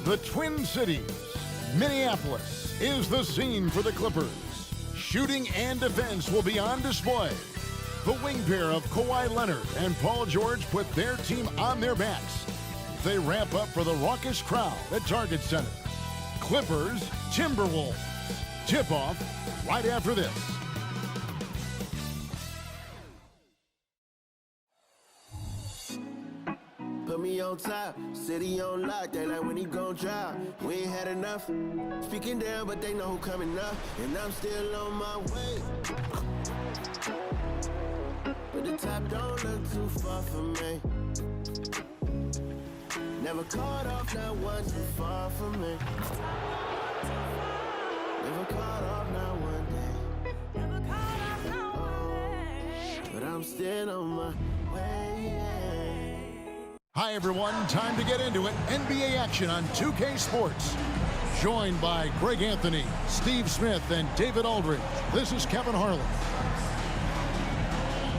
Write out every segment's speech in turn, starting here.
The Twin Cities, Minneapolis, is the scene for the Clippers. Shooting and defense will be on display. The wing pair of Kawhi Leonard and Paul George put their team on their backs. They ramp up for the raucous crowd at Target Center. Clippers, Timberwolves. Tip-off right after this. Put me on top, city on lock, they like when he gon' drop. We ain't had enough, speaking down, but they know who coming up, and I'm still on my way. But the top don't look too far from me. Never caught off, not one too far from me. Never caught off, not one day. Never caught off, not one day. But I'm still on my way. Hi, everyone. Time to get into it. NBA action on 2K Sports. Joined by Greg Anthony, Steve Smith, and David Aldridge. This is Kevin Harlan.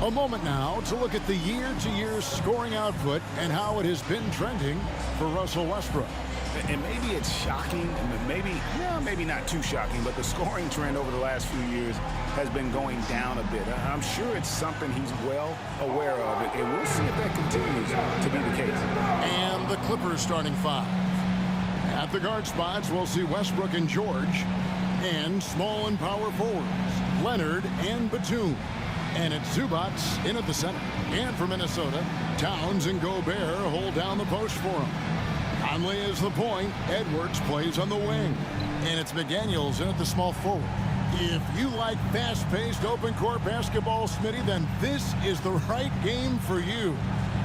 A moment now to look at the year-to-year scoring output and how it has been trending for Russell Westbrook. And maybe it's shocking, maybe not too shocking, but the scoring trend over the last few years has been going down a bit. I'm sure it's something he's well aware of, and we'll see if that continues to be the case. And the Clippers starting five. At the guard spots, we'll see Westbrook and George, and small and power forwards, Leonard and Batum. And it's Zubac in at the center. And for Minnesota, Towns and Gobert hold down the post for him. Conley is the point. Edwards plays on the wing. And it's McDaniels in at the small forward. If you like fast-paced open-court basketball, Smitty, then this is the right game for you.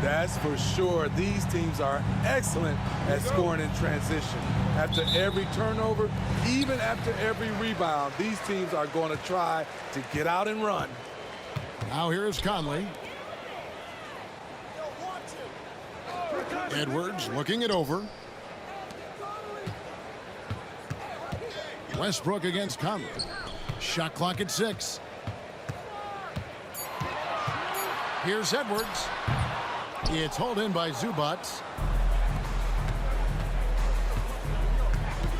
That's for sure. These teams are excellent at scoring in transition. After every turnover, even after every rebound, these teams are going to try to get out and run. Now here is Conley. Edwards looking it over. Westbrook against Conley. Shot clock at 6. Here's Edwards. It's hauled in by Zubac.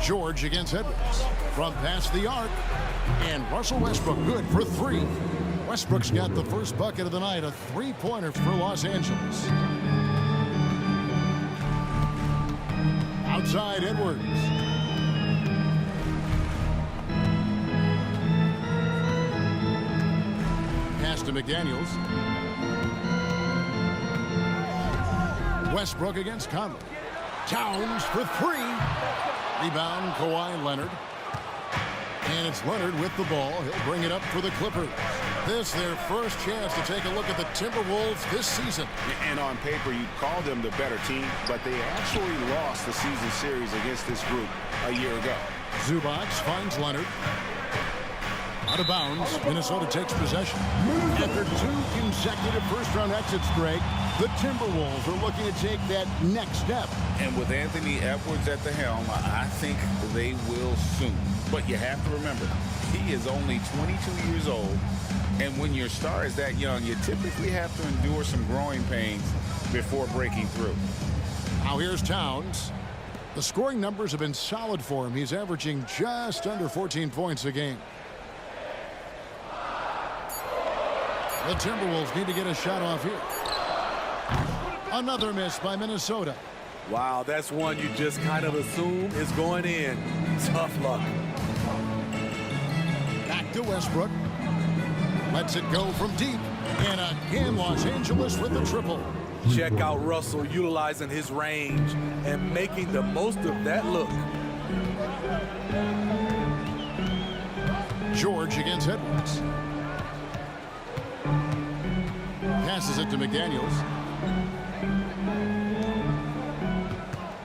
George against Edwards. From past the arc. And Russell Westbrook good for 3. Westbrook's got the first bucket of the night, a 3-pointer for Los Angeles. Outside Edwards. Pass to McDaniels. Westbrook against Conley. Towns for 3. Rebound, Kawhi Leonard. And it's Leonard with the ball. He'll bring it up for the Clippers. This their first chance to take a look at the Timberwolves this season. And on paper, you'd call them the better team, but they actually lost the season series against this group a year ago. Zubac finds Leonard. Out of bounds, Minnesota takes possession. After 2 consecutive first-round exits, Greg, the Timberwolves are looking to take that next step. And with Anthony Edwards at the helm, I think they will soon. But you have to remember, he is only 22 years old. And when your star is that young, you typically have to endure some growing pains before breaking through. Now here's Towns. The scoring numbers have been solid for him. He's averaging just under 14 points a game. The Timberwolves need to get a shot off here. Another miss by Minnesota. Wow, that's one you just kind of assume is going in. Tough luck. Back to Westbrook. Lets it go from deep. And again, Los Angeles with the triple. Check out Russell utilizing his range and making the most of that look. George against Edwards. Passes it to McDaniels.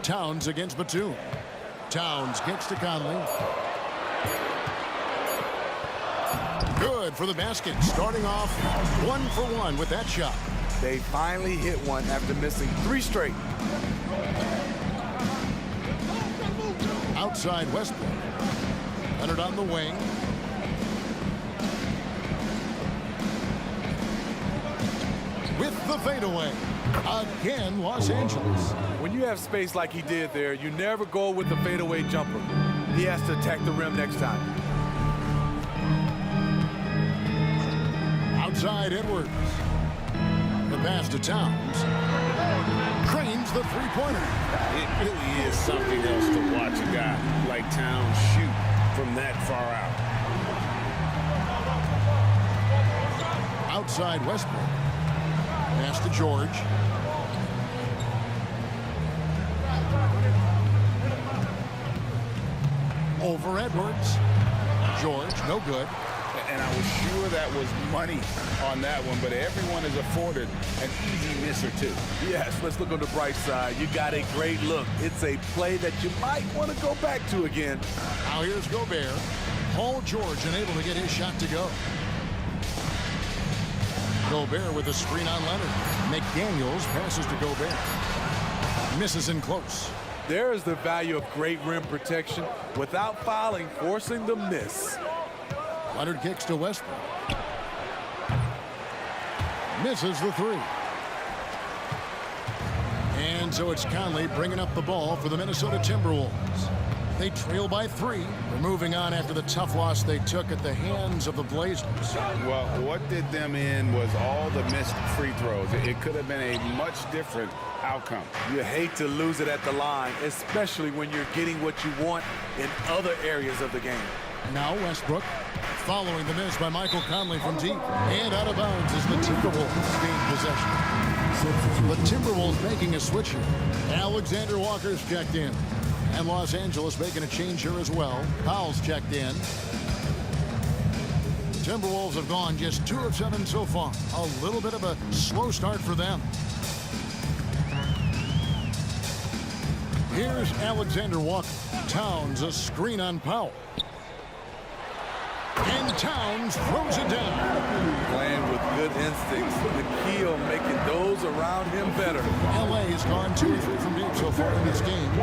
Towns against Batum. Towns gets to Conley. Good for the basket. Starting off 1 for 1 with that shot. They finally hit one after missing 3 straight. Outside Westbrook. Leonard on the wing. with the fadeaway. Again, Los Angeles. When you have space like he did there, you never go with the fadeaway jumper. He has to attack the rim next time. Outside Edwards. The pass to Towns. Cranes the three-pointer. It really is something else to watch a guy like Towns shoot from that far out. Outside Westbrook. Pass to George. Over Edwards. George, no good. And I was sure that was money on that one, but everyone is afforded an easy miss or two. Yes, let's look on the bright side. You got a great look. It's a play that you might want to go back to again. Now here's Gobert. Paul George unable to get his shot to go. Gobert with a screen on Leonard. McDaniels passes to Gobert. Misses in close. There is the value of great rim protection without fouling, forcing the miss. Leonard kicks to Westbrook. Misses the three. And so it's Conley bringing up the ball for the Minnesota Timberwolves. They trail by 3. They're moving on after the tough loss they took at the hands of the Blazers. Well, what did them in was all the missed free throws. It could have been a much different outcome. You hate to lose it at the line, especially when you're getting what you want in other areas of the game. Now Westbrook following the miss by Michael Conley from deep. And out of bounds as the Timberwolves gain possession. The Timberwolves making a switch here. Alexander Walker's checked in. And Los Angeles making a change here as well. Powell's checked in. Timberwolves have gone just 2 of 7 so far. A little bit of a slow start for them. Here's Alexander Walker. Towns a screen on Powell. And Towns throws it down. Playing with good instincts. The key on making those around him better. LA has gone 2 or 3 from deep so far in this game.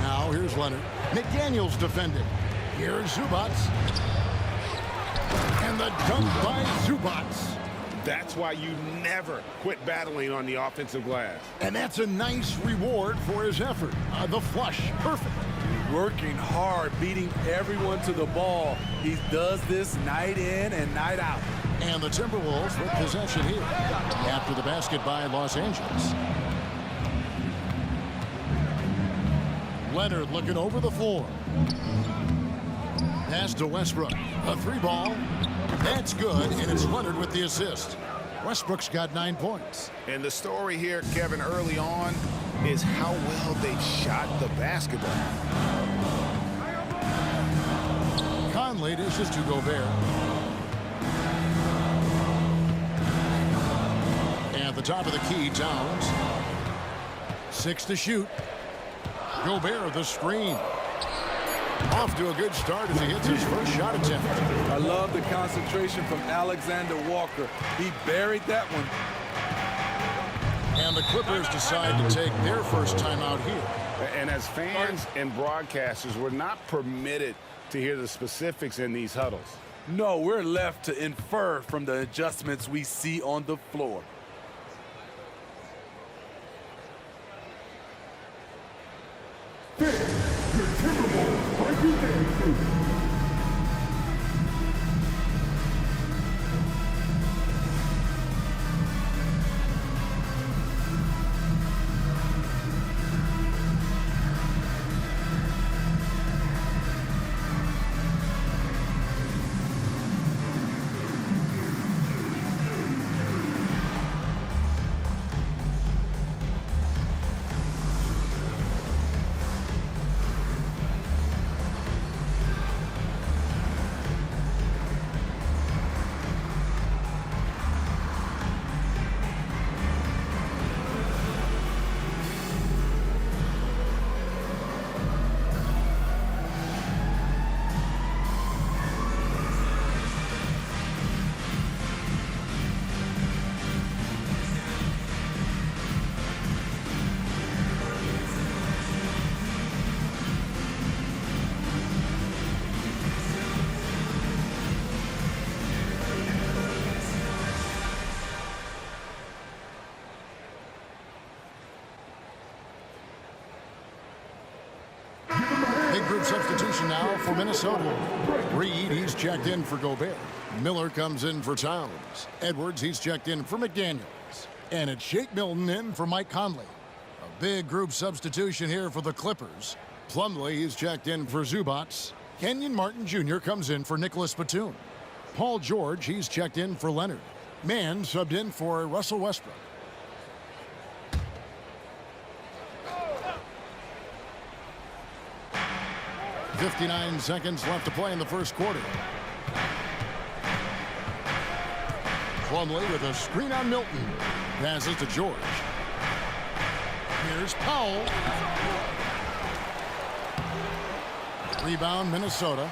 Now here's Leonard. McDaniels defended. Here's Zubats. And the dunk by Zubats. That's why you never quit battling on the offensive glass. And that's a nice reward for his effort. The flush, perfect. Working hard, beating everyone to the ball. He does this night in and night out. And the Timberwolves with possession here after the basket by Los Angeles. Leonard looking over the floor. Pass to Westbrook. A 3-ball. That's good, and it's Leonard with the assist. Westbrook's got 9 points. And the story here, Kevin, early on is how well they shot the basketball. Conley dishes to Gobert. At the top of the key, Towns. 6 to shoot. Gobert the screen. Off to a good start as he hits his first shot attempt. I love the concentration from Alexander Walker. He buried that one. And the Clippers decide to take their first timeout here. And as fans and broadcasters, we're not permitted to hear the specifics in these huddles. No, we're left to infer from the adjustments we see on the floor. big group substitution now for Minnesota. Reed, he's checked in for Gobert. Miller comes in for Towns. Edwards, he's checked in for McDaniels. And it's Shake Milton in for Mike Conley. A big group substitution here for the Clippers. Plumlee, he's checked in for Zubats. Kenyon Martin Jr. comes in for Nicholas Batum. Paul George, he's checked in for Leonard. Mann subbed in for Russell Westbrook. .59 seconds left to play in the first quarter. Plumlee with a screen on Milton. Passes to George. Here's Powell. Rebound, Minnesota.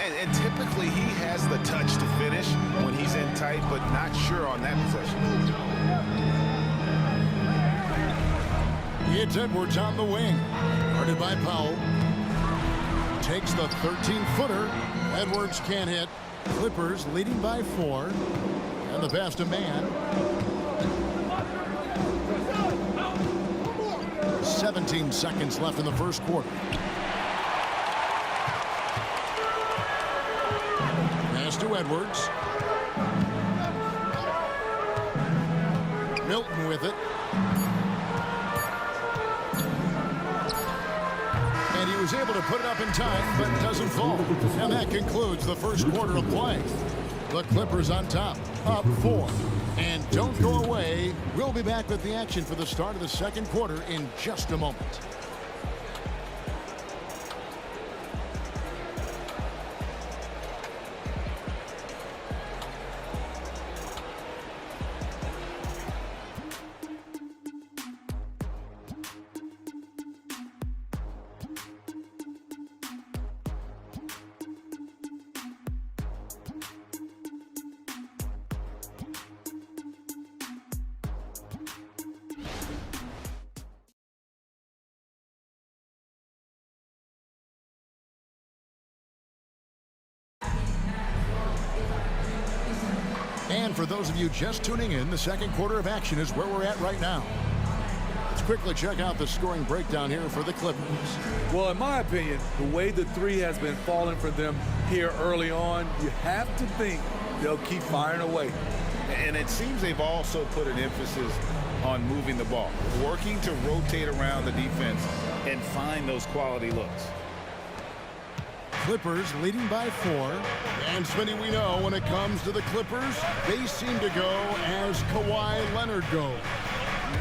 And typically he has the touch to finish when he's in tight, but not sure on that possession. It's Edwards on the wing. Guarded by Powell. Takes the 13-footer. Edwards can't hit. Clippers leading by 4. And the pass to Mann. 17 seconds left in the first quarter. Pass to Edwards. Milton with it. And he was able to put it up in time, but doesn't fall. And that concludes the first quarter of play. The Clippers on top, up 4. And don't go away. We'll be back with the action for the start of the second quarter in just a moment. And for those of you just tuning in, the second quarter of action is where we're at right now. Let's quickly check out the scoring breakdown here for the Clippers. Well, in my opinion, the way the three has been falling for them here early on, you have to think they'll keep firing away. And it seems they've also put an emphasis on moving the ball, working to rotate around the defense and find those quality looks. Clippers leading by 4. And Smitty, we know when it comes to the Clippers, they seem to go as Kawhi Leonard goes.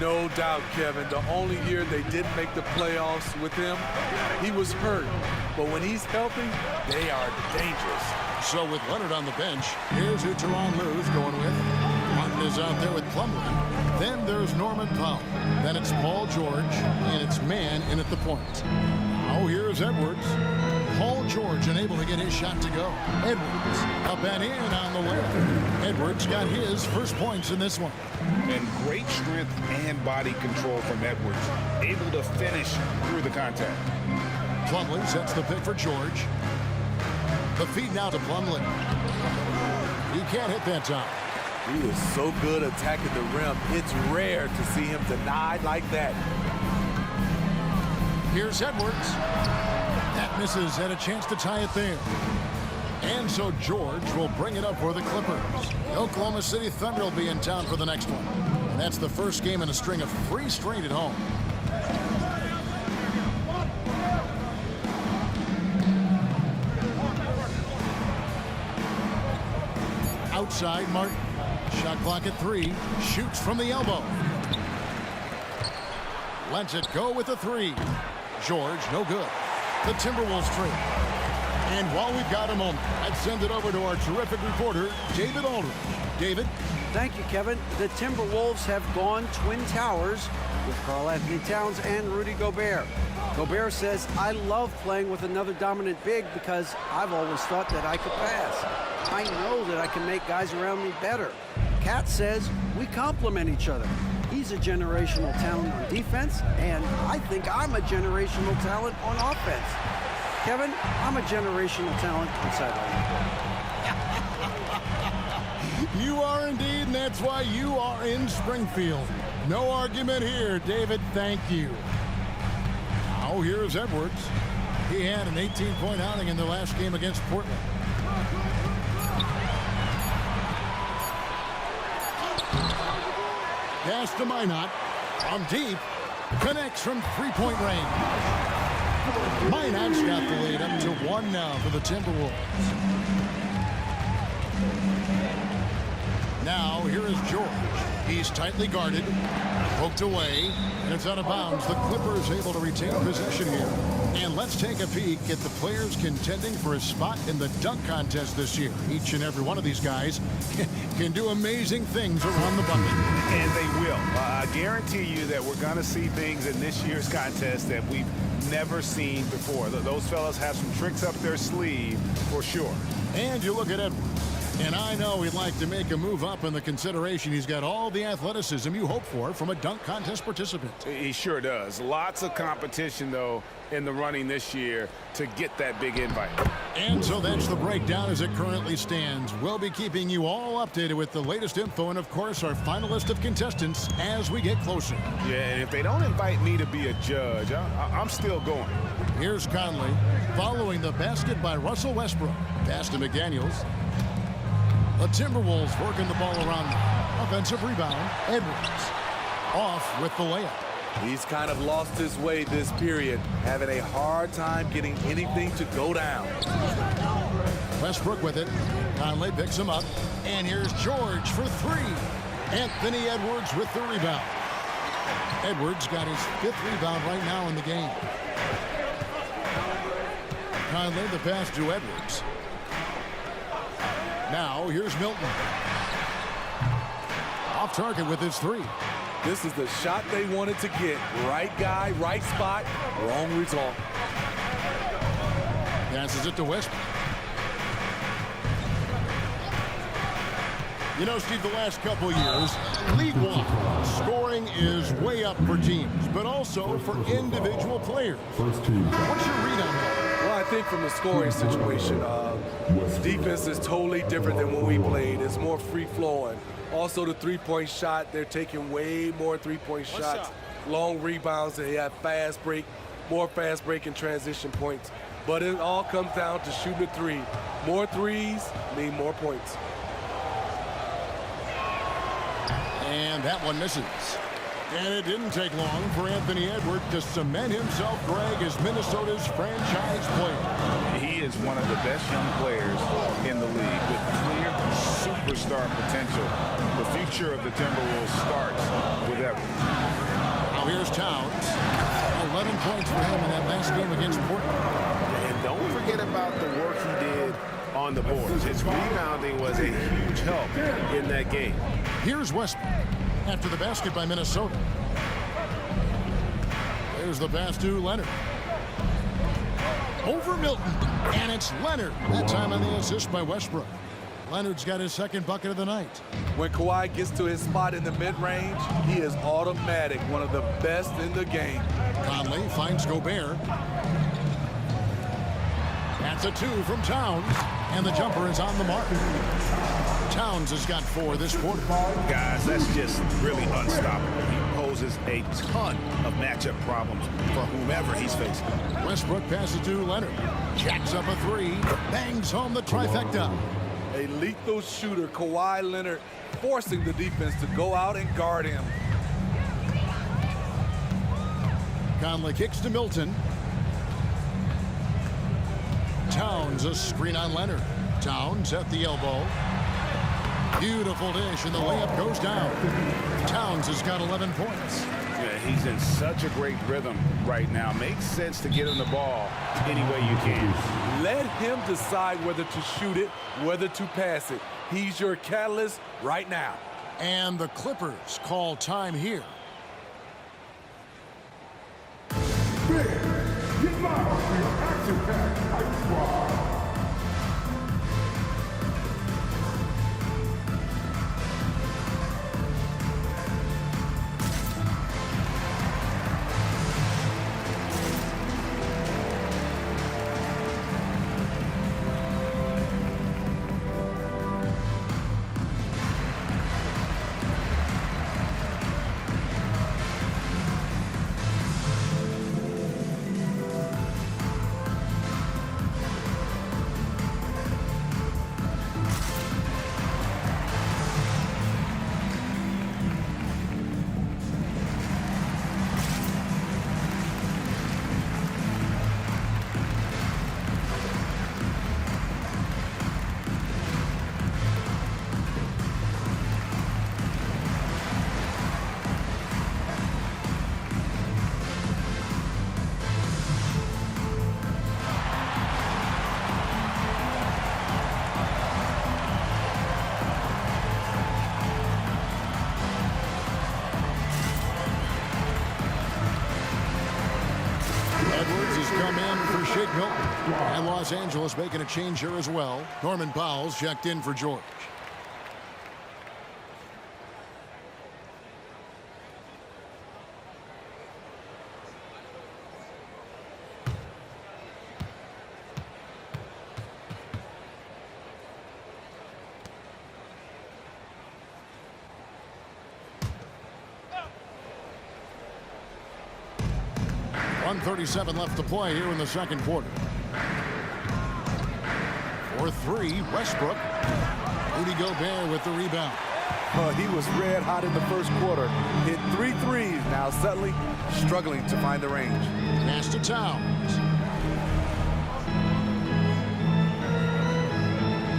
No doubt, Kevin. The only year they didn't make the playoffs with him, he was hurt. But when he's healthy, they are dangerous. So with Leonard on the bench, here's who Tyronn Lue's going with. Martin is out there with Plumlee. Then there's Norman Powell. Then it's Paul George, and it's Mann in at the point. Now here's Edwards. Paul George unable to get his shot to go. Edwards up and in on the way. Edwards got his first points in this one. And great strength and body control from Edwards. Able to finish through the contact. Plumlee sets the pick for George. The feed now to Plumlee. He can't hit that time. He is so good attacking the rim. It's rare to see him denied like that. Here's Edwards. That misses, and a chance to tie it there. And so George will bring it up for the Clippers. The Oklahoma City Thunder will be in town for the next one. And that's the first game in a string of 3 straight at home. Outside, Martin. Shot clock at 3. Shoots from the elbow. Lets it go with a 3. George, no good. The Timberwolves trade. And while we've got a moment, I'd send it over to our terrific reporter, David Aldridge. David? Thank you, Kevin. The Timberwolves have gone Twin Towers with Karl-Anthony Towns and Rudy Gobert. Gobert says, I love playing with another dominant big because I've always thought that I could pass. I know that I can make guys around me better. Cat says, we complement each other. He's a generational talent on defense, and I think I'm a generational talent on offense. Kevin, I'm a generational talent on sideline. You are indeed, and that's why you are in Springfield. No argument here, David. Thank you. Now here's Edwards. He had an 18-point outing in their last game against Portland. Pass to Minot. From deep. Connects from three-point range. Minot's got the lead up to 1 now for the Timberwolves. Now, here is George. He's tightly guarded. Poked away. And it's out of bounds. The Clippers able to retain possession here. And let's take a peek at the players contending for a spot in the dunk contest this year. Each and every one of these guys can do amazing things around the bucket. And they will. I guarantee you that we're going to see things in this year's contest that we've never seen before. Those fellas have some tricks up their sleeve for sure. And you look at Edwards. And I know he'd like to make a move up in the consideration. He's got all the athleticism you hope for from a dunk contest participant. He sure does. Lots of competition, though, in the running this year to get that big invite. And so that's the breakdown as it currently stands. We'll be keeping you all updated with the latest info and, of course, our final list of contestants as we get closer. Yeah, and if they don't invite me to be a judge, I'm still going. Here's Conley following the basket by Russell Westbrook. Pass to McDaniels. The Timberwolves working the ball around them. Offensive rebound. Edwards off with the layup. He's kind of lost his way this period, having a hard time getting anything to go down. Westbrook with it. Conley picks him up. And here's George for three. Anthony Edwards with the rebound. Edwards got his 5th rebound right now in the game. Conley the pass to Edwards. Now here's Milton. Off target with his 3. This is the shot they wanted to get. Right guy, right spot, wrong result. Passes it to Westbrook. You know, Steve, the last couple of years, league-wide, scoring is way up for teams, but also for individual players. What's your read on that? Well, I think from the scoring situation, defense is totally different than when we played. It's more free-flowing. Also, the three-point shot, they're taking way more three-point shots. Long rebounds, they have fast break, more fast break and transition points. But it all comes down to shooting a 3. More threes mean more points. And that one misses. And it didn't take long for Anthony Edwards to cement himself, Greg, as Minnesota's franchise player. He is one of the best young players in the league with clear superstar potential. The future of the Timberwolves starts with Edwards. Now here's Towns. 11 points for him in that last game against Portland. And don't forget about the work he did on the boards. His rebounding was a huge help in that game. Here's Westbrook after the basket by Minnesota. There's the pass to Leonard. Over Milton. And it's Leonard. That time on the assist by Westbrook. Leonard's got his 2nd bucket of the night. When Kawhi gets to his spot in the mid-range, he is automatic, one of the best in the game. Conley finds Gobert. That's a 2 from Towns. And the jumper is on the mark. Towns has got 4 this quarter. Guys, that's just really unstoppable. He poses a ton of matchup problems for whomever he's facing. Westbrook passes to Leonard. Jacks up a 3. Bangs home the trifecta. A lethal shooter, Kawhi Leonard, forcing the defense to go out and guard him. Conley kicks to Milton. Towns a screen on Leonard. Towns at the elbow. Beautiful dish, and the layup goes down. Towns has got 11 points. Yeah, he's in such a great rhythm right now. Makes sense to get him the ball any way you can. Let him decide whether to shoot it, whether to pass it. He's your catalyst right now. And the Clippers call time here. Get loud for your action-packed Ice Squad. come in for Shake Milton. And Los Angeles making a change here as well. Norman Powell's checked in for George. .137 left to play here in the second quarter. For three, Westbrook. Rudy Gobert with the rebound. He was red hot in the first quarter. Hit 3 threes. Now suddenly struggling to find the range. Pass to Towns.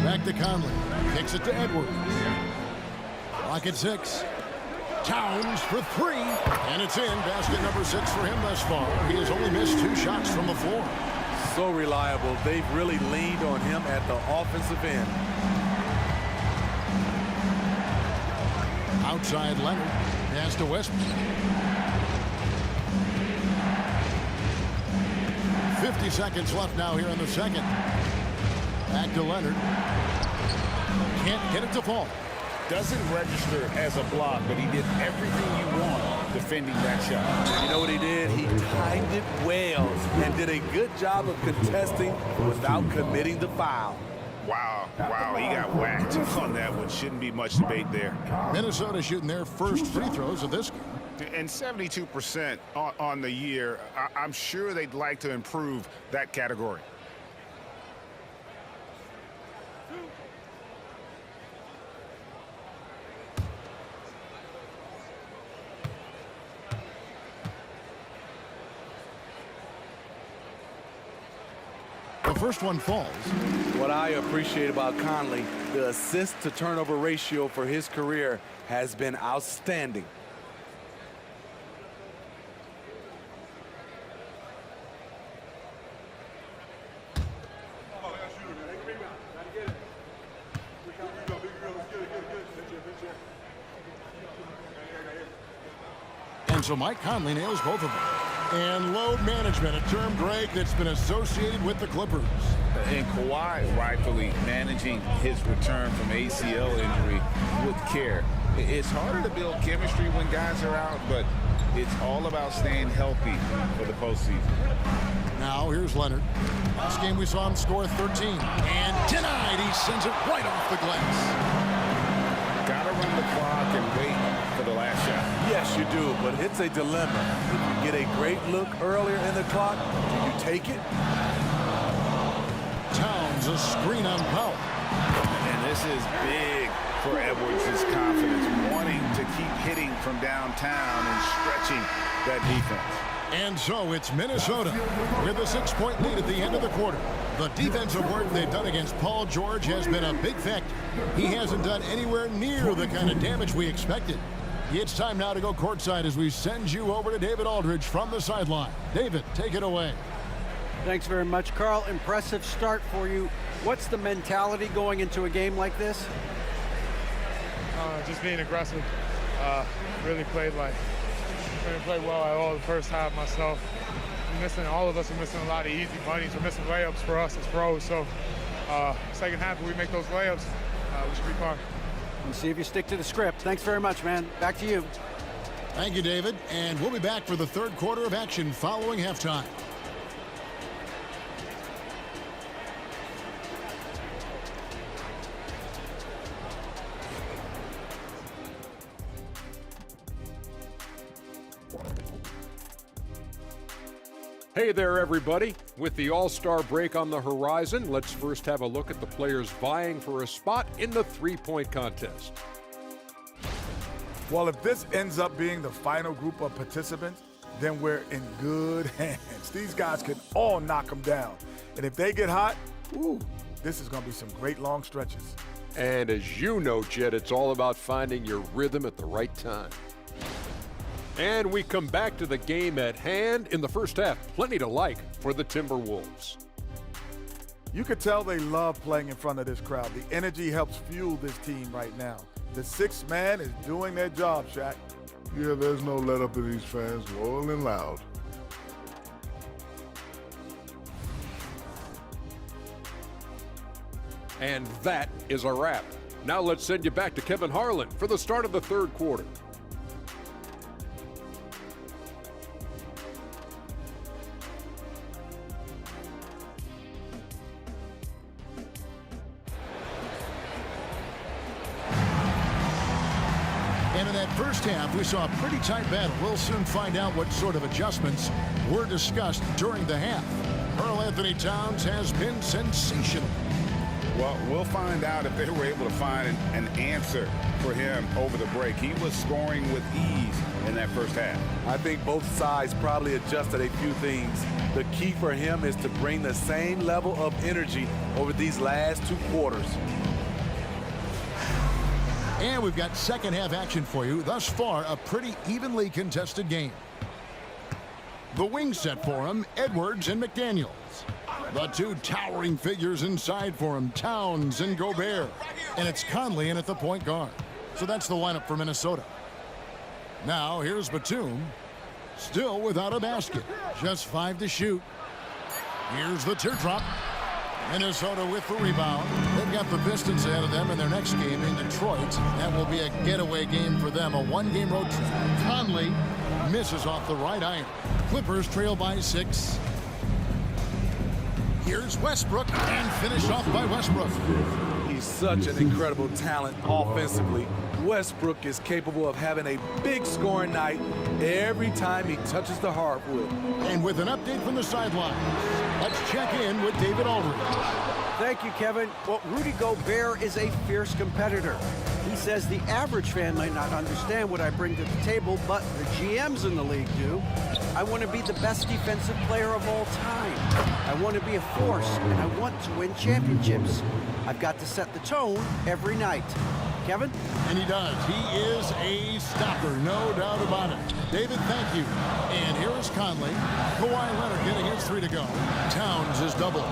Back to Conley. Kicks it to Edwards. Clock at 6. Towns for 3. And it's in. Basket number 6 for him thus far. He has only missed 2 shots from the floor. So reliable. They've really leaned on him at the offensive end. Outside Leonard. Pass to Westbrook. 50 seconds left now here in the second. Back to Leonard. Can't get it to fall. Doesn't register as a block, but he did everything you want defending that shot. You know what he did? He timed it well and did a good job of contesting without committing the foul. Wow, he got whacked on that one. Shouldn't be much debate there. Minnesota shooting their first free throws of this game. And 72% on the year. I'm sure they'd like to improve that category. The first one falls. What I appreciate about Conley, the assist to turnover ratio for his career has been outstanding. And so Mike Conley nails both of them. And load management, a term, Greg, that's been associated with the Clippers. And Kawhi rightfully managing his return from ACL injury with care. It's harder to build chemistry when guys are out, but it's all about staying healthy for the postseason. Now here's Leonard. Last game we saw him score 13. And tonight he sends it right off the glass. Gotta run the clock and wait for the last shot. Yes, you do, but it's a dilemma. If you get a great look earlier in the clock, do you take it? Towns a screen on Powell. And this is big for Edwards' confidence, wanting to keep hitting from downtown and stretching that defense. And so it's Minnesota with a 6-point lead at the end of the quarter. The defensive work they've done against Paul George has been a big factor. He hasn't done anywhere near the kind of damage we expected. It's time now to go courtside as we send you over to David Aldridge from the sideline. David, take it away. Thanks very much, Carl. Impressive start for you. What's the mentality going into a game like this? Just being aggressive. Really played well at all the first half myself. All of us are missing a lot of easy bunnies. We're missing layups for us as pros. So second half, if we make those layups, we should be fine. And see if you stick to the script. Thanks very much, man. Back to you. Thank you, David. And we'll be back for the third quarter of action following halftime. Hey there, everybody. With the All-Star break on the horizon, let's first have a look at the players vying for a spot in the three-point contest. Well, if this ends up being the final group of participants, then we're in good hands. These guys can all knock them down. And if they get hot, this is going to be some great long stretches. And as you know, Jed, it's all about finding your rhythm at the right time. And we come back to the game at hand. In the first half, plenty to like for the Timberwolves. You could tell they love playing in front of this crowd. The energy helps fuel this team right now. The sixth man is doing their job, Shaq. Yeah, there's no let up in these fans, loyal and loud. And that is a wrap. Now let's send you back to Kevin Harlan for the start of the third quarter. And in that first half, we saw a pretty tight battle. We'll soon find out what sort of adjustments were discussed during the half. Karl Anthony Towns has been sensational. Well, we'll find out if they were able to find an answer for him over the break. He was scoring with ease in that first half. I think both sides probably adjusted a few things. The key for him is to bring the same level of energy over these last 2 quarters. And we've got second half action for you. Thus far, a pretty evenly contested game. The wing set for him, Edwards and McDaniels. The two towering figures inside for him, Towns and Gobert. And it's Conley in at the point guard. So that's the lineup for Minnesota. Now here's Batum, still without a basket. Just 5 to shoot. Here's the teardrop. Minnesota with the rebound. They've got the Pistons ahead of them in their next game in Detroit. That will be a getaway game for them, a 1-game road trip. Conley misses off the right iron. Clippers trail by 6. Here's Westbrook, and finished off by Westbrook. He's such an incredible talent offensively. Westbrook is capable of having a big scoring night every time he touches the hardwood. And with an update from the sideline, let's check in with David Aldridge. Thank you, Kevin. Well, Rudy Gobert is a fierce competitor. He says the average fan might not understand what I bring to the table, but the GMs in the league do. I want to be the best defensive player of all time. I want to be a force, and I want to win championships. I've got to set the tone every night. Kevin? And he does. He is a stopper, no doubt about it. David, thank you. And here is Conley. Kawhi Leonard getting his 3 to go. Towns is double.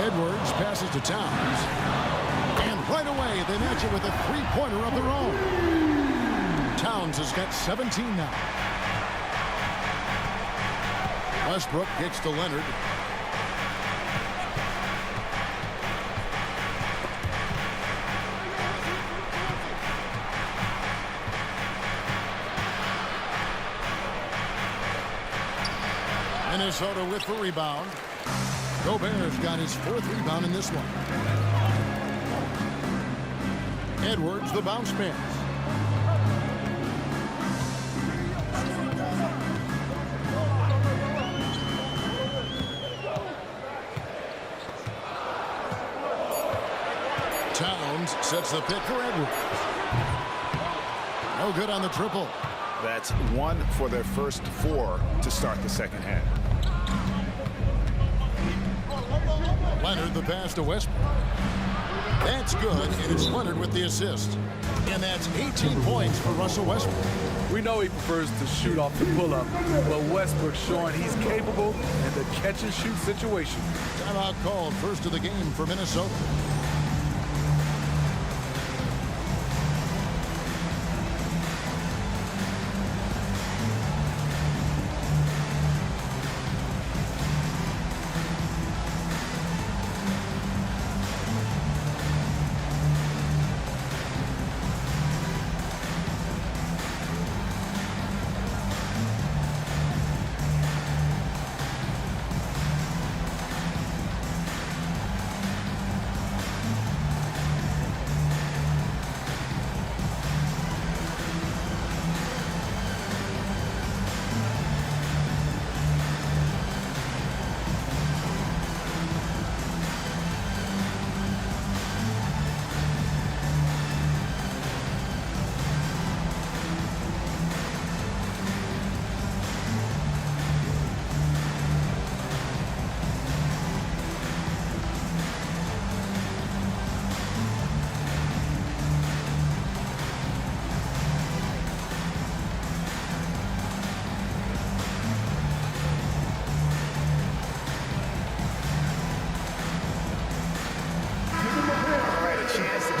Edwards passes to Towns. And right away, they match it with a 3-pointer of their own. Towns has got 17 now. Westbrook gets to Leonard. Minnesota with the rebound. Gobert's got his 4th rebound in this one. Edwards, the bounce pass. Towns sets the pick for Edwards. No good on the triple. That's 1 for their first 4 to start the second half. Leonard the pass to Westbrook. That's good, and it's Leonard with the assist. And that's 18 points for Russell Westbrook. We know he prefers to shoot off the pull-up, but Westbrook's showing he's capable in the catch-and-shoot situation. Timeout called, first of the game for Minnesota.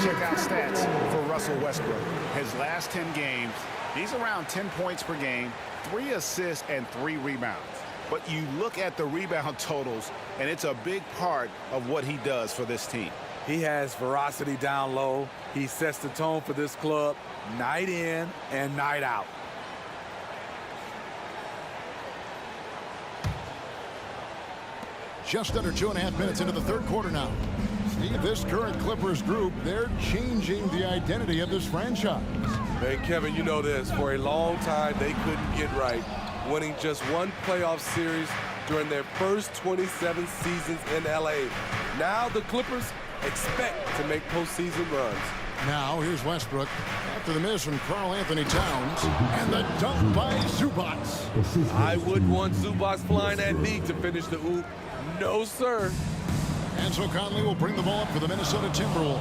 Check out stats for Russell Westbrook. His last 10 games, he's around 10 points per game, 3 assists, and 3 rebounds. But you look at the rebound totals, and it's a big part of what he does for this team. He has ferocity down low. He sets the tone for this club night in and night out. Just under 2.5 minutes into the third quarter now. Steve, this current Clippers group, they're changing the identity of this franchise. Hey, Kevin, you know this. For a long time, they couldn't get right, winning just one playoff series during their first 27 seasons in L.A. Now the Clippers expect to make postseason runs. Now, here's Westbrook after the miss from Karl Anthony Towns and the dunk by Zubac. I wouldn't want Zubac flying at me to finish the oop. No, sir. And so Conley will bring the ball up for the Minnesota Timberwolves.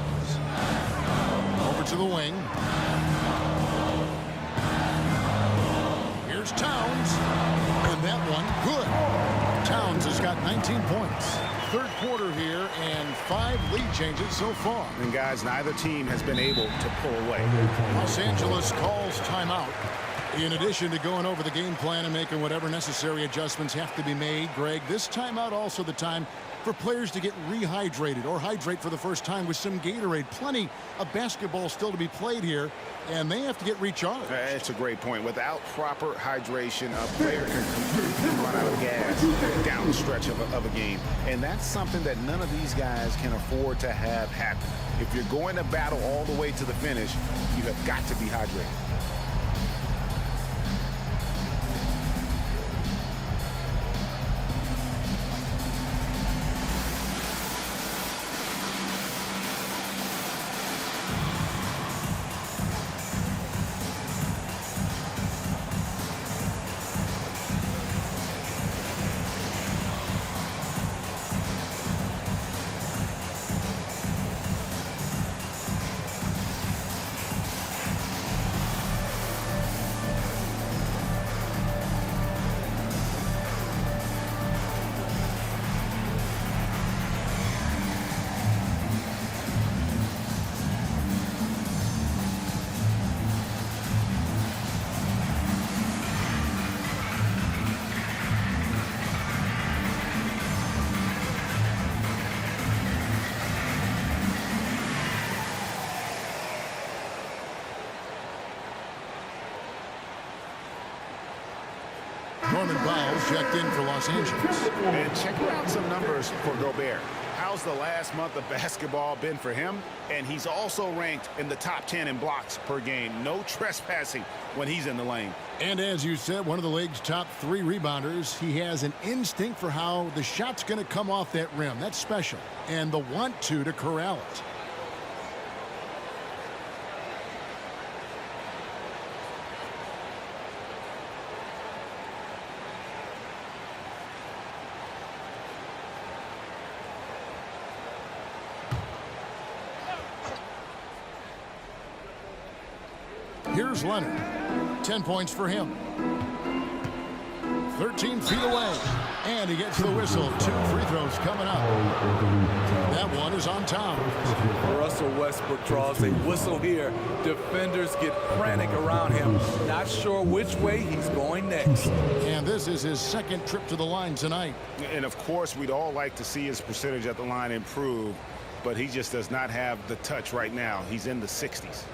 Over to the wing. Here's Towns. And that one, good. Towns has got 19 points. Third quarter here and 5 lead changes so far. And guys, neither team has been able to pull away. Los Angeles calls timeout. In addition to going over the game plan and making whatever necessary adjustments have to be made, Greg, this timeout also the time for players to get rehydrated or hydrate for the first time with some Gatorade. Plenty of basketball still to be played here, and they have to get recharged. It's a great point. Without proper hydration, a player can completely run out of gas down the stretch of a game. And that's something that none of these guys can afford to have happen. If you're going to battle all the way to the finish, you have got to be hydrated. Norman Powell checked in for Los Angeles. And check out some numbers for Gobert. How's the last month of basketball been for him? And he's also ranked in the top 10 in blocks per game. No trespassing when he's in the lane. And as you said, one of the league's top 3 rebounders. He has an instinct for how the shot's going to come off that rim. That's special. And the want to corral it. Here's Leonard. 10 points for him. 13 feet away. And he gets the whistle. 2 free throws coming up. That one is on Towns. Russell Westbrook draws a whistle here. Defenders get frantic around him. Not sure which way he's going next. And this is his second trip to the line tonight. And of course, we'd all like to see his percentage at the line improve, but he just does not have the touch right now. He's in the 60s.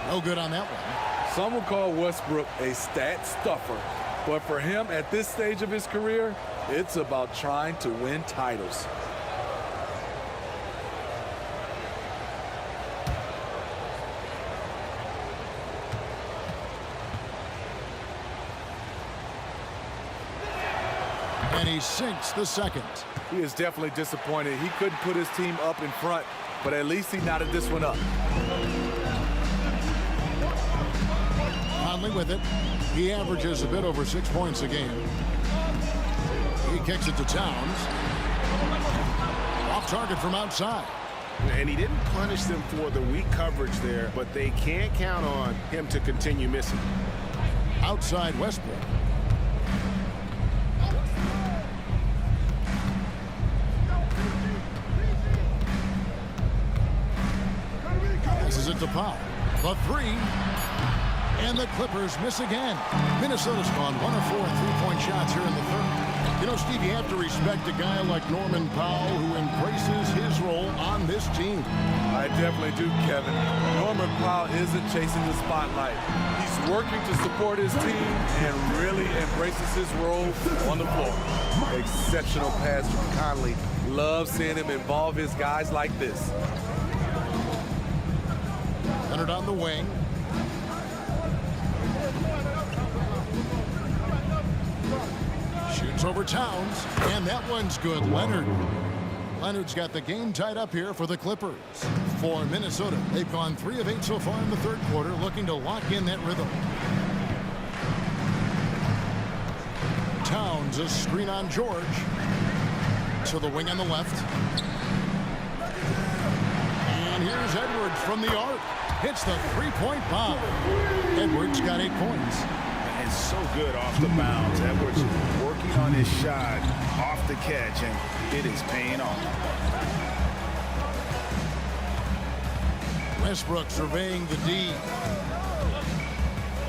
No good on that one. Some will call Westbrook a stat stuffer, but for him at this stage of his career, it's about trying to win titles. And he sinks the second. He is definitely disappointed. He couldn't put his team up in front, but at least he knotted this one up. Conley with it. He averages a bit over 6 points a game. He kicks it to Towns. Off target from outside. And he didn't punish them for the weak coverage there, but they can't count on him to continue missing. Outside Westbrook. Passes it to Powell. The 3. And the Clippers miss again. Minnesota's gone 1 of 4 3-point shots here in the third. You know, Steve, you have to respect a guy like Norman Powell who embraces his role on this team. I definitely do, Kevin. Norman Powell isn't chasing the spotlight. He's working to support his team and really embraces his role on the floor. Exceptional pass from Conley. Love seeing him involve his guys like this. Leonard on the wing. Shoots over Towns, and that one's good. Leonard's got the game tied up here for the Clippers. For Minnesota, they've gone 3 of 8 so far in the third quarter, looking to lock in that rhythm. Towns, a screen on George. To the wing on the left. And here's Edwards from the arc. Hits the three-point bomb. Edwards got 8 points. And so good off the bounds. Edwards working on his shot off the catch, and it is paying off. Westbrook surveying the D.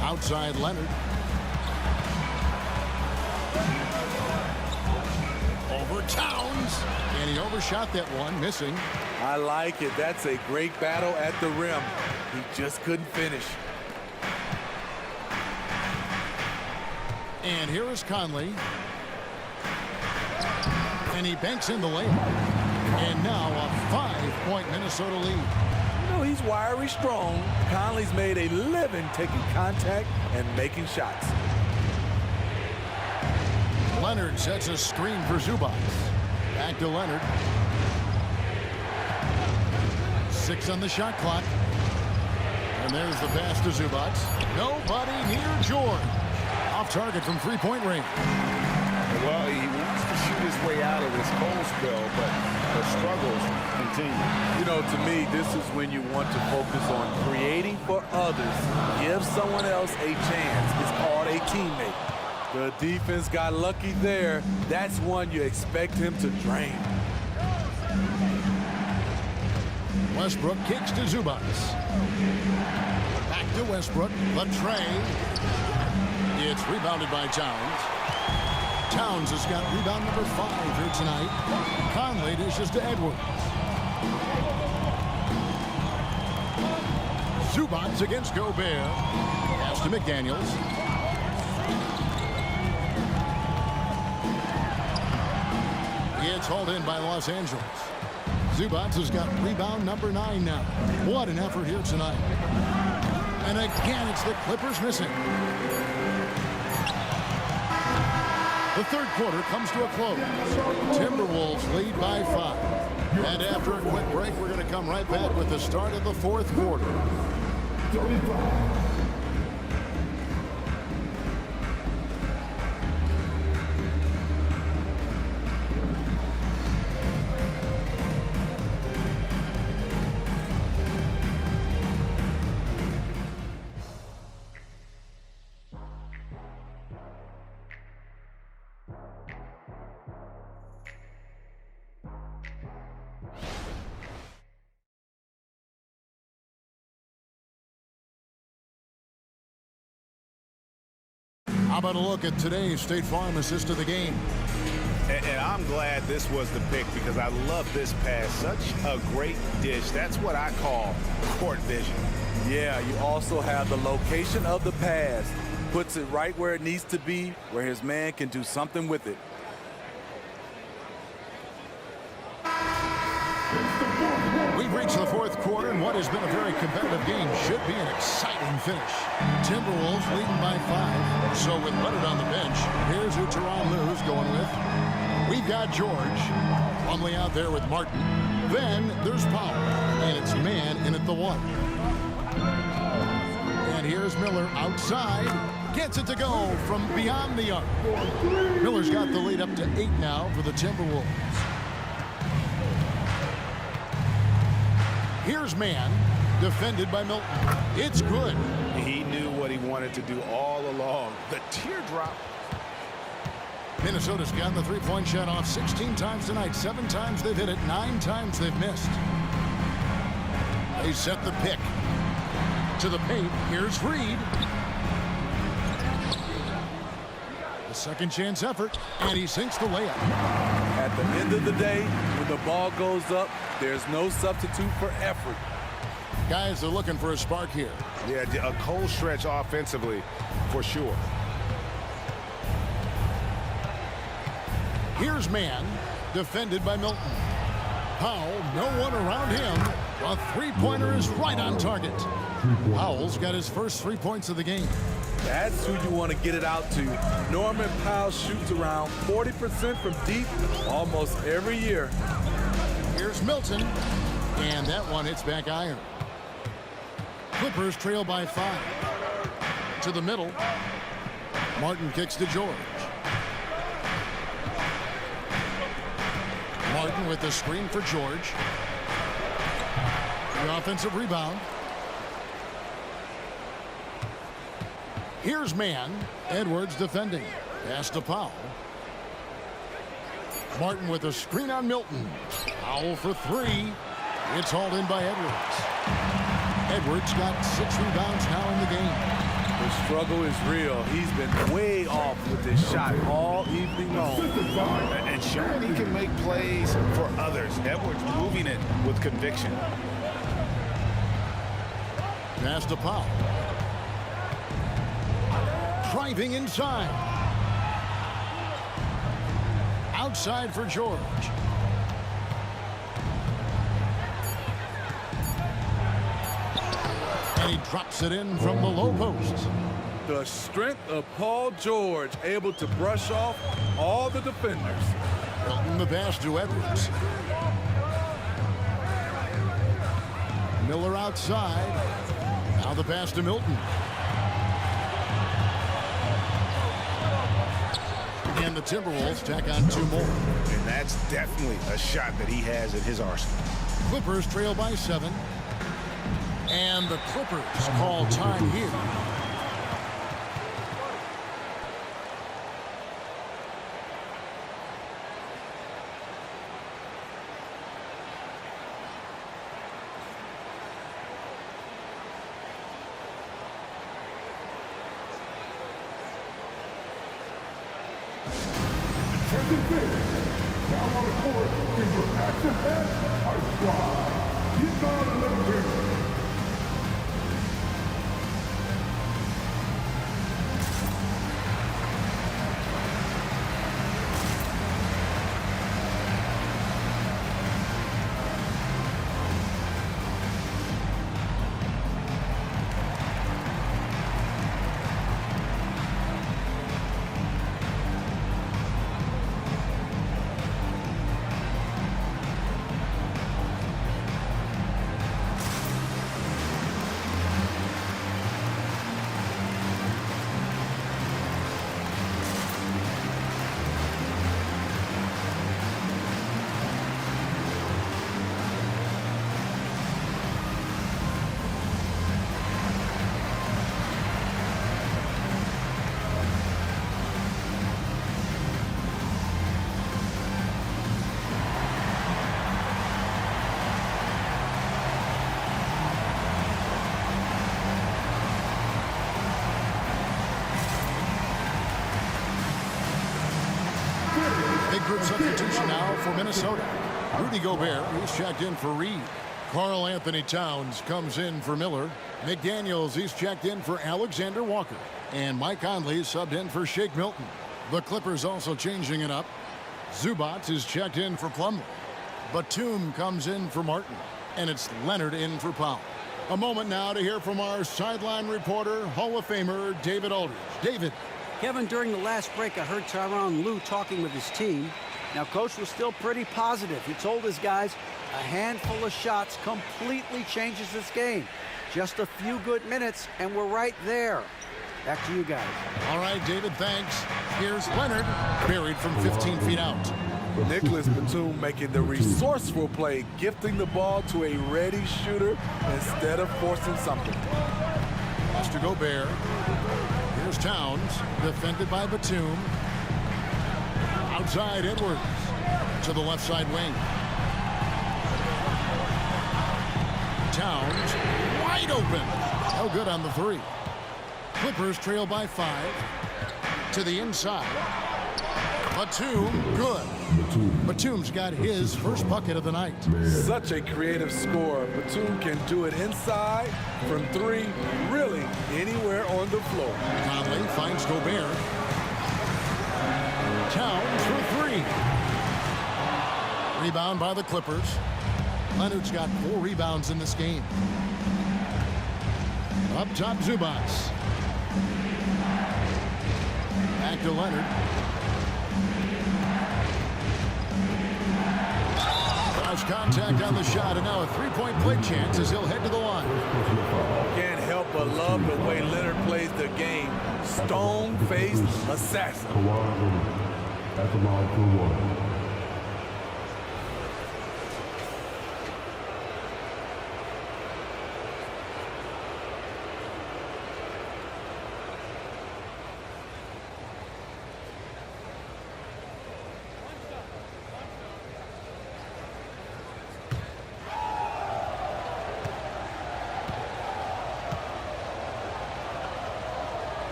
Outside Leonard. Over Towns. And he overshot that one, missing. I like it. That's a great battle at the rim. He just couldn't finish. And here is Conley. And he banks in the layup. And now a 5-point Minnesota lead. You know, he's wiry strong. Conley's made a living taking contact and making shots. Leonard sets a screen for Zubac. Back to Leonard. 6 on the shot clock. And there's the pass to Zubac. Nobody near George. Off target from 3-point range. Well, he wants to shoot his way out of this cold spell, but the struggles continue. You know, to me, this is when you want to focus on creating for others. Give someone else a chance. It's called a teammate. The defense got lucky there. That's one you expect him to drain. Westbrook kicks to Zubac. Back to Westbrook. The tray. It's rebounded by Towns. Towns has got rebound number 5 here tonight. Conley dishes to Edwards. Zubac against Gobert. Pass to McDaniels. It's hauled in by Los Angeles. Zubac has got rebound number 9 now. What an effort here tonight. And again, it's the Clippers missing. The third quarter comes to a close. Timberwolves lead by 5. And after a quick break, we're going to come right back with the start of the fourth quarter. How about a look at today's State Farm assist of the game? And I'm glad this was the pick because I love this pass. Such a great dish. That's what I call court vision. Yeah, you also have the location of the pass. Puts it right where it needs to be, where his man can do something with it. We've reached the fourth quarter, and what has been a very competitive game should be an exciting finish. Timberwolves leading by 5. So with Leonard on the bench, here's who Tyronn Lue's going with. We've got George. Plumlee out there with Martin. Then there's Powell, and it's man in at the 1. And here's Miller outside. Gets it to go from beyond the arc. Miller's got the lead up to 8 now for the Timberwolves. Here's man, defended by Milton. It's good. He knew what he wanted to do all along. The teardrop. Minnesota's gotten the 3-point shot off 16 times tonight. 7 times they've hit it, 9 times they've missed. They set the pick. To the paint, here's Reed. second chance effort, and he sinks the layup. At the end of the day, when the ball goes up, there's no substitute for effort. Guys are looking for a spark here. Yeah, a cold stretch offensively for sure. Here's man, defended by Milton. Powell, no one around him. A three-pointer is right on target. Powell's got his first 3 points of the game. That's who you want to get it out to. Norman Powell shoots around 40% from deep almost every year. Here's Milton, and that one hits back iron. Clippers trail by 5. To the middle. Martin kicks to George. Martin with the screen for George. The offensive rebound. Here's man. Edwards defending. Pass to Powell. Martin with a screen on Milton. Powell for 3. It's hauled in by Edwards. Edwards got 6 rebounds now in the game. The struggle is real. He's been way off with this shot all evening long. And showing he can make plays for others. Edwards moving it with conviction. Pass to Powell. Driving inside. Outside for George. And he drops it in from the low post. The strength of Paul George, able to brush off all the defenders. Milton the pass to Edwards. Miller outside. Now the pass to Milton. And the Timberwolves tack on 2 more. And that's definitely a shot that he has in his arsenal. Clippers trail by 7. And the Clippers call time here. Down on the court is your action head, ice squad. He's on a little bit. Big group substitution now for Minnesota. Rudy Gobert, he's checked in for Reed. Karl Anthony Towns comes in for Miller. McDaniels, he's checked in for Alexander Walker. And Mike Conley subbed in for Shake Milton. The Clippers also changing it up. Zubac is checked in for Plumlee. Batum comes in for Martin. And it's Leonard in for Powell. A moment now to hear from our sideline reporter, Hall of Famer David Aldridge. David. Kevin, during the last break, I heard Tyronn Lue talking with his team. Now, Coach was still pretty positive. He told his guys a handful of shots completely changes this game. Just a few good minutes, and we're right there. Back to you guys. All right, David, thanks. Here's Leonard, buried from 15 feet out. Nicholas Batum making the resourceful play, gifting the ball to a ready shooter instead of forcing something. Pass to Gobert. Here's Towns, defended by Batum. Outside Edwards to the left side wing. Towns wide open. No good on the 3. Clippers trail by 5. to the inside. Batum, good. Batum's got his first bucket of the night. Such a creative scorer. Batum can do it inside, from 3, really anywhere on the floor. Conley finds Gobert. Towns for 3. Rebound by the Clippers. Leonard's got 4 rebounds in this game. Up top, Zubats. Back to Leonard. Draws contact on the shot, and now a 3-point play chance as he'll head to the line. Can't help but love the way Leonard plays the game. Stone-faced assassin. At the line for 1.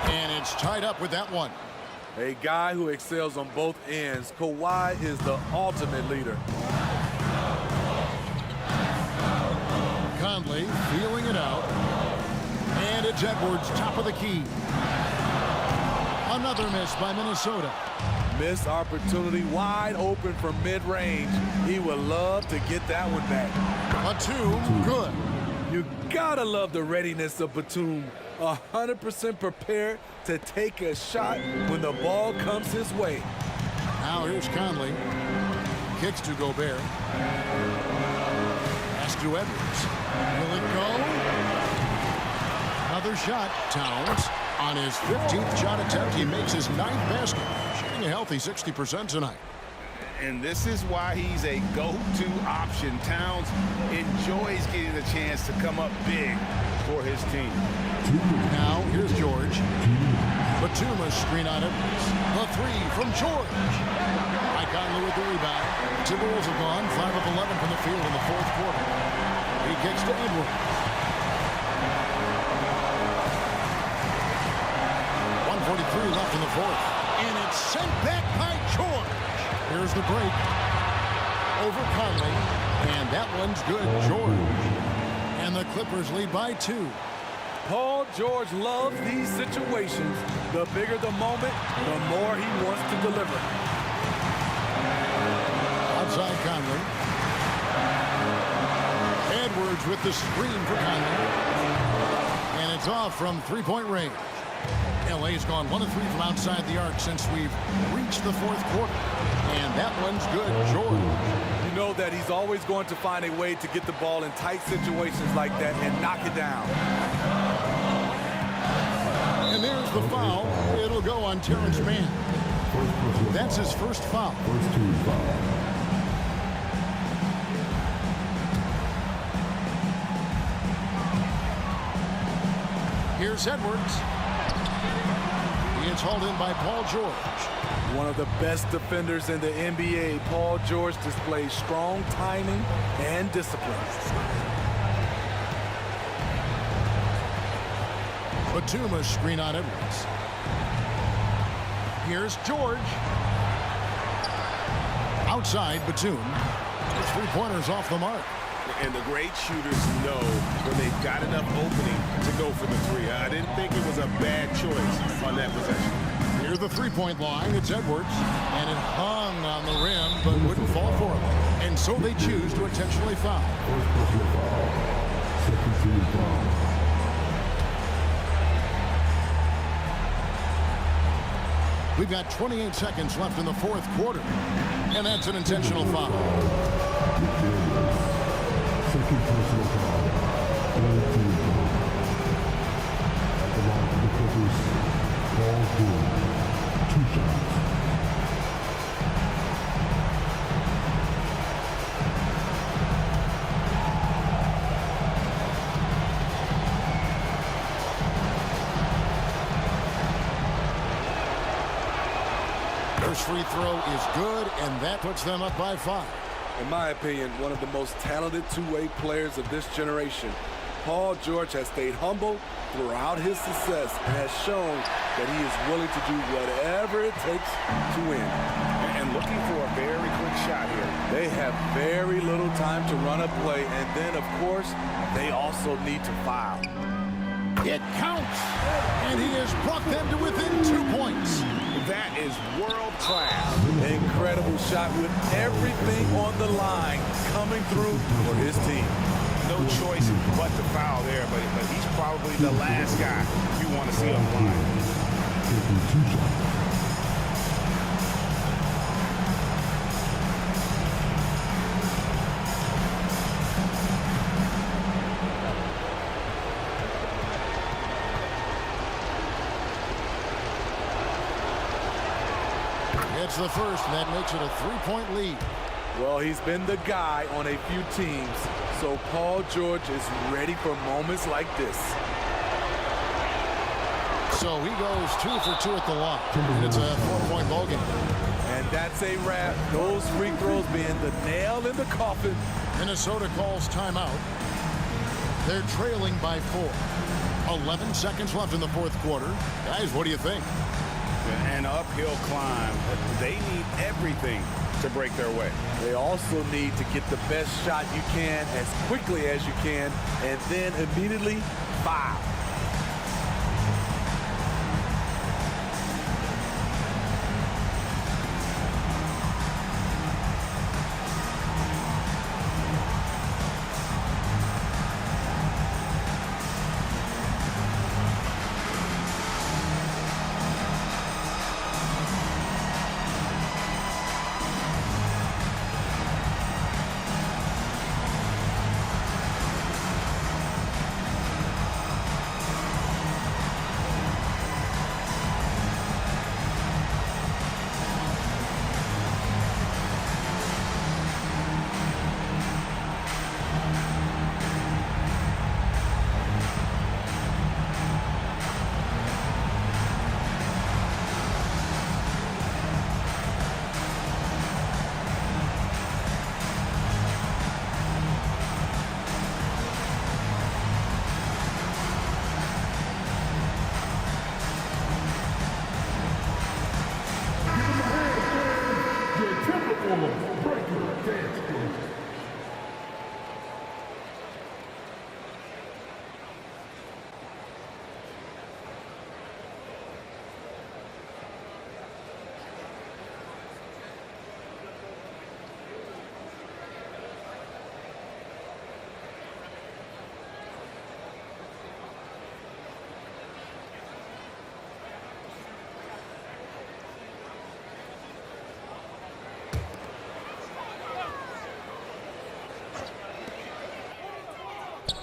And it's tied up with that one. A guy who excels on both ends. Kawhi is the ultimate leader. Conley feeling it out. And it's Edwards, top of the key. Another miss by Minnesota. Missed opportunity, wide open from mid-range. He would love to get that one back. Batum, good. You gotta love the readiness of Batum. 100% prepared to take a shot when the ball comes his way. Now here's Conley. Kicks to Gobert. Pass to Edwards. Will it go? Another shot. Towns on his 15th shot attempt. He makes his 9th basket. Shooting a healthy 60% tonight. And this is why he's a go-to option. Towns enjoys getting the chance to come up big for his team. Now, here's George. Batum screen on Edwards. The 3 from George. Mike Conley with the rebound. Timberwolves have gone 5 of 11 from the field in the 4th quarter. He kicks to Edwards. 1:43 left in the 4th. And it's sent back by George. Here's the break. Over Conley. And that one's good, George. And the Clippers lead by 2. Paul George loves these situations. The bigger the moment, the more he wants to deliver. Outside Conley. Edwards with the screen for Conley. And it's off from 3-point range. LA's gone 1 of 3 from outside the arc since we've reached the 4th quarter. And that one's good, George. You know that he's always going to find a way to get the ball in tight situations like that and knock it down. And there's the foul. It'll go on Terrence Mann. That's his first foul. First team foul. Here's Edwards. He is hauled in by Paul George. One of the best defenders in the NBA, Paul George displays strong timing and discipline. Batum screen on Edwards. Here's George. Outside Batum. His 3-pointers off the mark. And the great shooters know when they've got enough opening to go for the 3. I didn't think it was a bad choice on that possession. Near the 3-point line, it's Edwards. And it hung on the rim, but wouldn't fall for him. And so they choose to intentionally foul. First personal foul. Second team foul. We've got 28 seconds left in the 4th quarter. And that's an intentional foul. Second personal foul. Third team foul. At the line for the Clippers, Paul George. 2 shots. First free throw is good, and that puts them up by 5. In my opinion, one of the most talented two-way players of this generation. Paul George has stayed humble throughout his success and has shown that he is willing to do whatever it takes to win. And looking for a very quick shot here. They have very little time to run a play, and then, of course, they also need to foul. It counts, and he has brought them to within 2 points. That is world class. Incredible shot with everything on the line coming through for his team. No choice but to foul there, but he's probably the last guy you want to see on the line. Taking 2 shots. It's the first, and that makes it a 3-point lead. Well, he's been the guy on a few teams, so Paul George is ready for moments like this. So he goes 2 for 2 at the line, and it's a 4-point ball game. And that's a wrap. Those free throws being the nail in the coffin. Minnesota calls timeout. They're trailing by 4. 11 seconds left in the fourth quarter. Guys, what do you think? An uphill climb. They need everything to break their way. They also need to get the best shot you can as quickly as you can, and then immediately foul.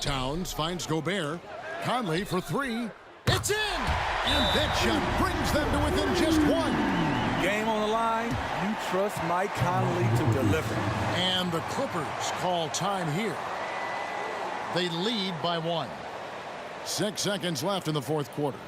Towns finds Gobert. Conley for 3. It's in! And that shot brings them to within just 1. Game on the line, you trust Mike Conley to deliver. And the Clippers call time here. They lead by 1. 6 seconds left in the fourth quarter.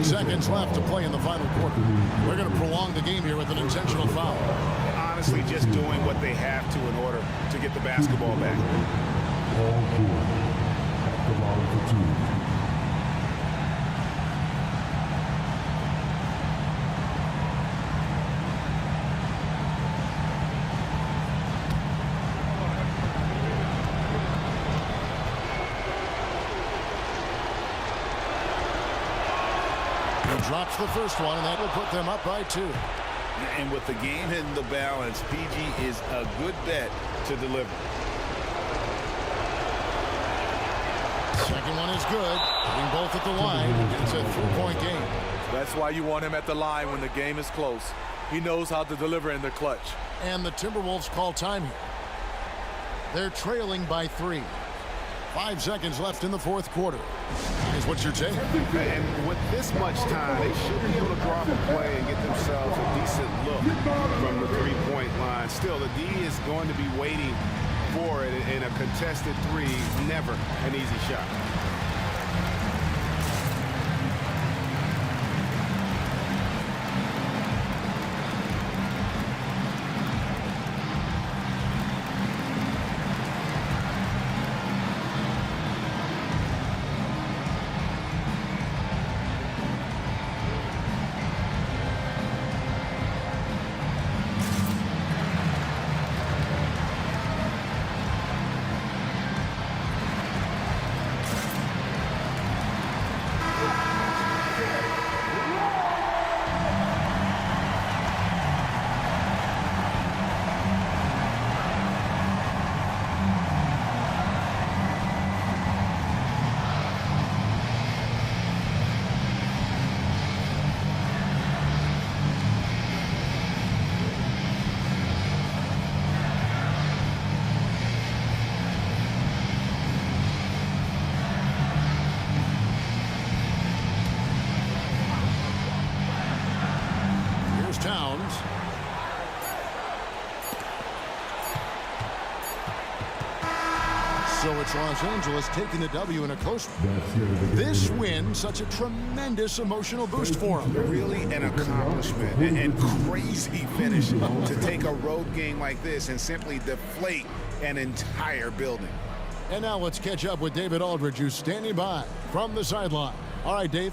Seconds left to play in the final quarter. We're going to prolong the game here with an intentional foul. Honestly, just doing what they have to in order to get the basketball back. Paul George at the line for 2. Drops the first one, and that will put them up by 2. And with the game in the balance, PG is a good bet to deliver. Second one is good. Hitting both at the line. It's a 3-point game. That's why you want him at the line when the game is close. He knows how to deliver in the clutch. And the Timberwolves call time here. They're trailing by 3. 5 seconds left in the fourth quarter. Guys, what's your take? And with this much time, they should be able to drop a play and get themselves a decent look from the three-point line. Still, the D is going to be waiting for it in a contested three. Never an easy shot. Towns. So it's Los Angeles taking the W in a close one. This win, such a tremendous emotional boost for them. Really an accomplishment and crazy finish to take a road game like this and simply deflate an entire building. And now let's catch up with David Aldridge, who's standing by from the sideline. All right, Dave.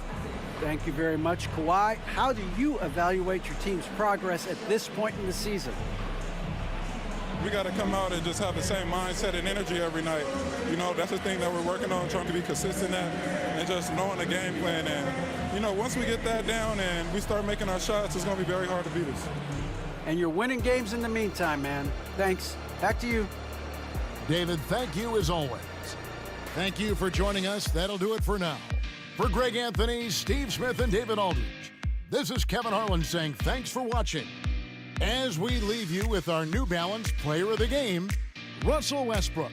Thank you very much, Kawhi. How do you evaluate your team's progress at this point in the season? We got to come out and just have the same mindset and energy every night. You know, that's the thing that we're working on, trying to be consistent at, and just knowing the game plan. And, you know, once we get that down and we start making our shots, it's going to be very hard to beat us. And you're winning games in the meantime, man. Thanks. Back to you. David, thank you as always. Thank you for joining us. That'll do it for now. For Greg Anthony, Steve Smith, and David Aldridge, this is Kevin Harlan saying thanks for watching. As we leave you with our New Balance Player of the Game, Russell Westbrook.